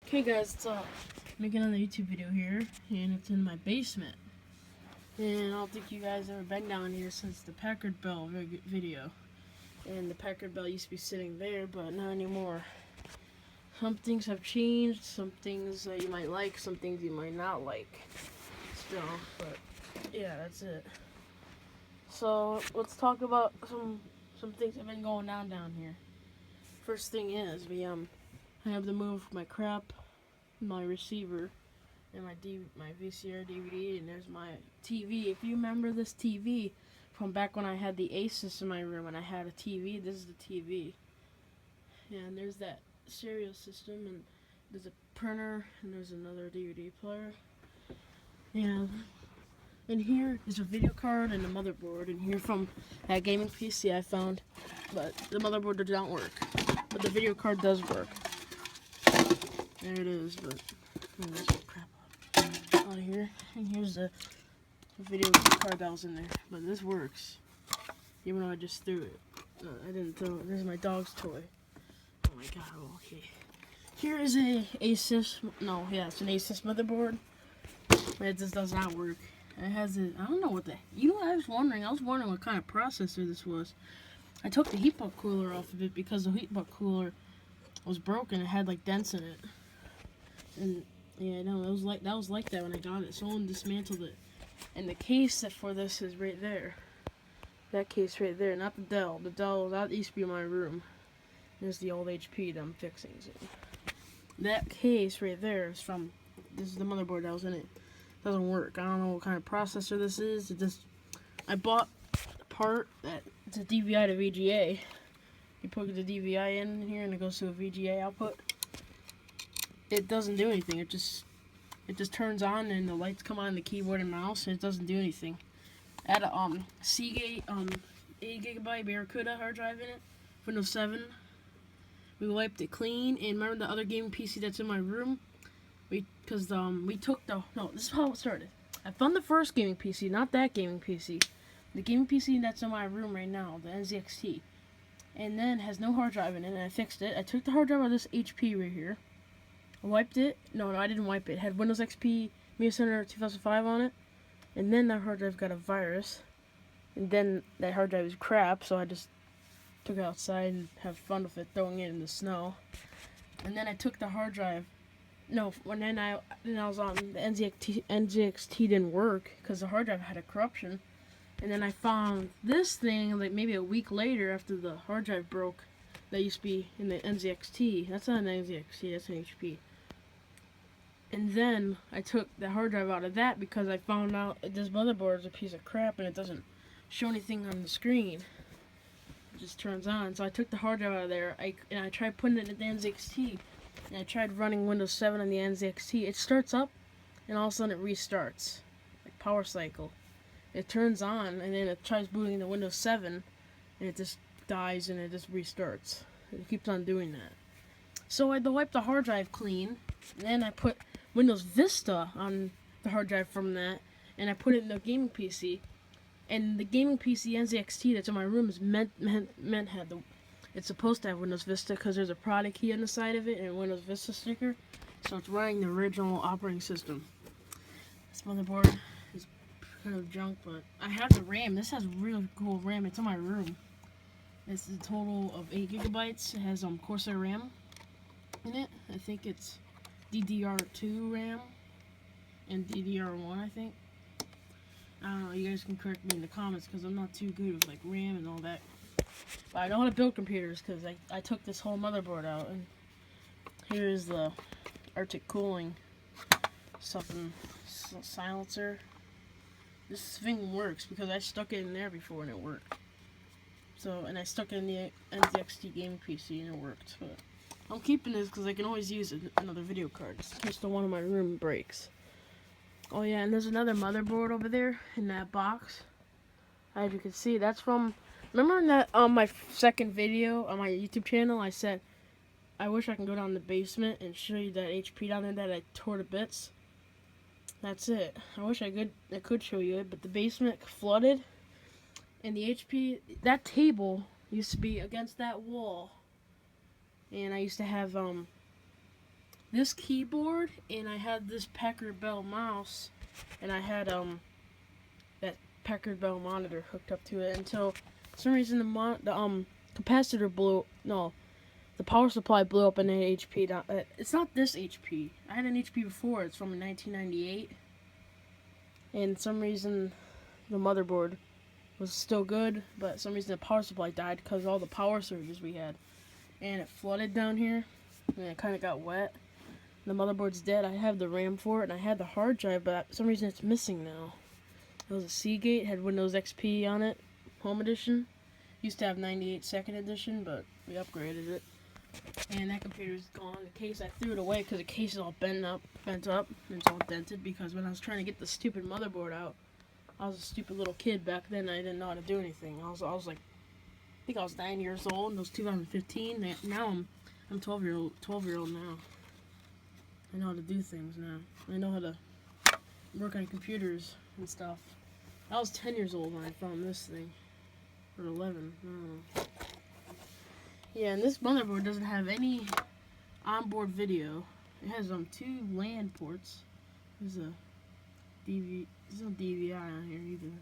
Okay guys, it's making another YouTube video here, and it's in my basement. And I don't think you guys ever been down here since the Packard Bell video. And the Packard Bell used to be sitting there, but not anymore. Some things have changed, some things you might like, some things you might not like. Still, but yeah, that's it. So let's talk about some things that have been going on down here. First thing is I have to move my crap, my receiver, and my VCR DVD, and there's my TV. If you remember this TV from back when I had the Asus in my room and I had a TV, this is the TV. And there's that stereo system, and there's a printer, and there's another DVD player. And here is a video card and a motherboard, and here from that gaming PC I found, but the motherboard does not work, but the video card does work. There it is, but there's some crap out of here. And here's the video card that was in there. But this works, even though I just threw it. I didn't throw it. This is my dog's toy. Oh my god, okay. Here is a Asus, it's an Asus motherboard. It just does not work. It has a, I don't know what I was wondering what kind of processor this was. I took the heat pump cooler off of it because the heat pump cooler was broken. It had like dents in it. And yeah, no, that was like that when I got it. Someone dismantled it. And the case for this is right there. That case right there, not the Dell. The Dell, that used to be in my room. There's the old HP that I'm fixing. So that case right there is this is the motherboard that was in it. It doesn't work. I don't know what kind of processor this is. I bought a part it's a DVI to VGA. You put the DVI in here and it goes to a VGA output. It doesn't do anything. It just turns on and the lights come on the keyboard and mouse, and it doesn't do anything. I had a Seagate 8GB Barracuda hard drive in it, Windows 7. We wiped it clean, and remember the other gaming PC that's in my room? We took this is how it started. I found the first gaming PC, not that gaming PC. The gaming PC that's in my room right now, the NZXT. And then has no hard drive in it, and I fixed it. I took the hard drive out of this HP right here. I wiped it. No, I didn't wipe it. It had Windows XP Media Center 2005 on it. And then that hard drive got a virus. And then that hard drive is crap, so I just took it outside and have fun with it, throwing it in the snow. And then I took the hard drive. Then I was on the NZXT didn't work because the hard drive had a corruption. And then I found this thing like maybe a week later after the hard drive broke. That used to be in the NZXT. That's not an NZXT, that's an HP. And then I took the hard drive out of that because I found out this motherboard is a piece of crap and it doesn't show anything on the screen. It just turns on. So I took the hard drive out of there and I tried putting it in the NZXT. And I tried running Windows 7 on the NZXT. It starts up and all of a sudden it restarts. Like power cycle. It turns on and then it tries booting into Windows 7 and it just dies and it just restarts. It keeps on doing that. So I had to wipe the hard drive clean. Then I put Windows Vista on the hard drive from that, and I put it in the gaming PC. And the gaming PC NZXT that's in my room is it's supposed to have Windows Vista because there's a product key on the side of it and a Windows Vista sticker. So it's running the original operating system. This motherboard is kind of junk, but I have the RAM. This has really cool RAM. It's in my room. It's a total of 8 gigabytes. It has Corsair RAM in it. I think it's DDR2 RAM and DDR1, I think. I don't know, you guys can correct me in the comments because I'm not too good with like RAM and all that. But I know how to build computers because I took this whole motherboard out, and here's the Arctic cooling something silencer. This thing works because I stuck it in there before and it worked. So, and I stuck it in the NZXT gaming PC and it worked. But I'm keeping this because I can always use another video card. It's just the one in my room breaks. Oh yeah, and there's another motherboard over there in that box. As you can see, that's from, remember in that my second video on my YouTube channel, I said I wish I can go down the basement and show you that HP down there that I tore to bits. That's it. I wish I could show you it, but the basement flooded. And the HP, that table used to be against that wall. And I used to have this keyboard, and I had this Packard Bell mouse, and I had that Packard Bell monitor hooked up to it until for some reason the capacitor blew. No, the power supply blew up in an HP. It's not this HP. I had an HP before. It's from 1998, and some reason the motherboard was still good, but for some reason the power supply died because of all the power surges we had, and it flooded down here, and it kind of got wet. The motherboard's dead. I have the RAM for it, and I had the hard drive, but for some reason it's missing now. It was a Seagate, had Windows XP on it, Home Edition. Used to have 98 Second Edition, but we upgraded it. And that computer's gone. The case, I threw it away because the case is all bent up, and it's all dented because when I was trying to get the stupid motherboard out, I was a stupid little kid back then. I didn't know how to do anything. I was like, I think I was 9 years old, and it was 2015. Now I'm 12-year-old now. I know how to do things now. I know how to work on computers and stuff. I was 10 years old when I found this thing. Or 11. I don't know. Yeah, and this motherboard doesn't have any onboard video. It has 2 LAN ports. There's no DVI on here either.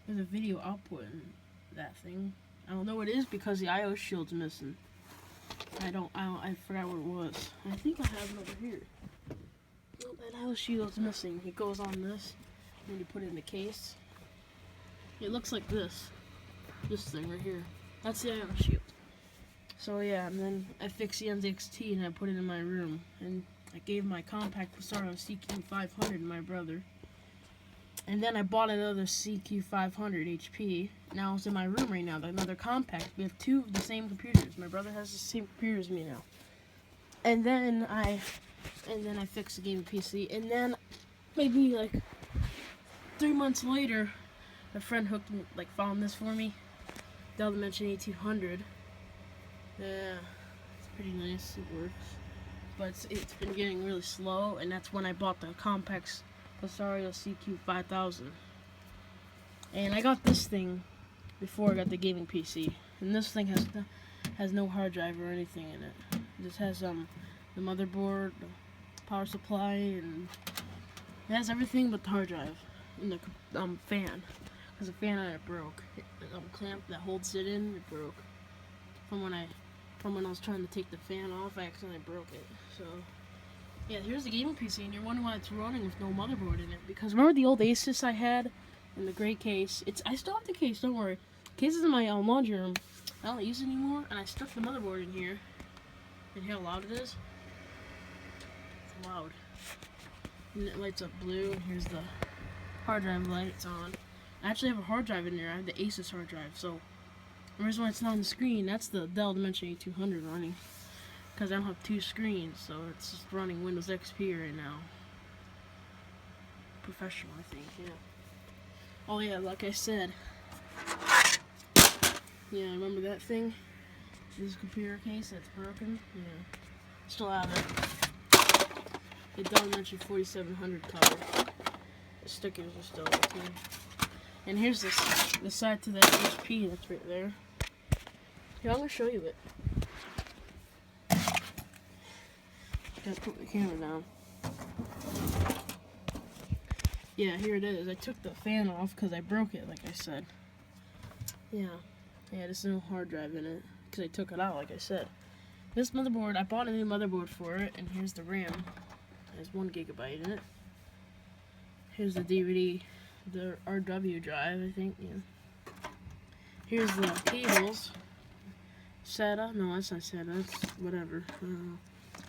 There's a video output in that thing. I don't know what it is because the I/O shield's missing. I forgot what it was. I think I have it over here. Nope, that I/O shield's missing. It goes on this, and you put it in the case. It looks like this. This thing right here. That's the I/O shield. So yeah, and then I fixed the NZXT and I put it in my room. And I gave my compact Presario CQ500 to my brother. And then I bought another CQ500 HP. Now it's in my room right now, another compact. We have 2 of the same computers. My brother has the same computer as me now. And then I fixed the gaming PC. And then maybe like 3 months later, a friend found this for me. Dell Dimension 8200. Yeah, it's pretty nice. It works. But it's been getting really slow, and that's when I bought the compact Presario CQ5000. And I got this thing before I got the gaming PC. And this thing has no hard drive or anything in it. It just has the motherboard, the power supply, and it has everything but the hard drive and the fan. Because the fan on it broke. The clamp that holds it in, it broke. From when I was trying to take the fan off, I accidentally broke it. So yeah, here's the gaming PC, and you're wondering why it's running with no motherboard in it. Because remember the old Asus I had in the gray case? I still have the case, don't worry. The case is in my laundry room. I don't use it anymore, and I stuck the motherboard in here. And hear how loud it is? It's loud. And it lights up blue, and here's the hard drive lights on. I actually have a hard drive in there. I have the Asus hard drive, so the reason why it's not on the screen, that's the Dell Dimension 8200 running. Because I don't have 2 screens, so it's just running Windows XP right now. Professional, I think, yeah. Oh yeah, like I said. Yeah, remember that thing? This computer case that's broken? Yeah. Still have it. The Dell Dimension 4700 cover. The stickers are still there too. And here's the side to that HP that's right there. Here, I'm gonna show you it. Gotta put the camera down. Yeah, here it is. I took the fan off because I broke it, like I said. Yeah, there's no hard drive in it because I took it out, like I said. This motherboard, I bought a new motherboard for it, and here's the RAM. There's 1 gigabyte in it. Here's the DVD, the RW drive, I think. Yeah. Here's the cables. SATA? No, that's not SATA. That's whatever.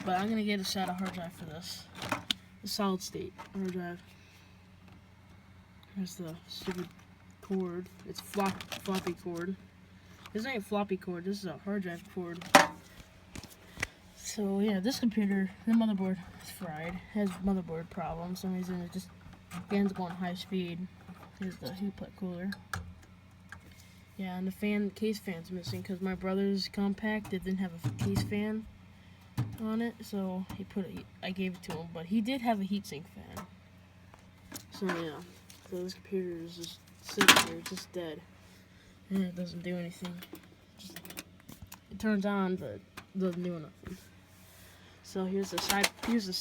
But I'm gonna get a SATA hard drive for this. A solid state hard drive. Here's the stupid cord. It's floppy cord. This ain't a floppy cord. This is a hard drive cord. So yeah, this computer, the motherboard is fried. It has motherboard problems. For some reason, it just fans going high speed. Here's the heat plate cooler. Yeah, and the case fan's missing because my brother's compact, it didn't have a case fan on it, so I gave it to him, but he did have a heatsink fan. So yeah, so this computer is just sitting there, just dead, and it doesn't do anything. It turns on, but it doesn't do nothing. So So here's the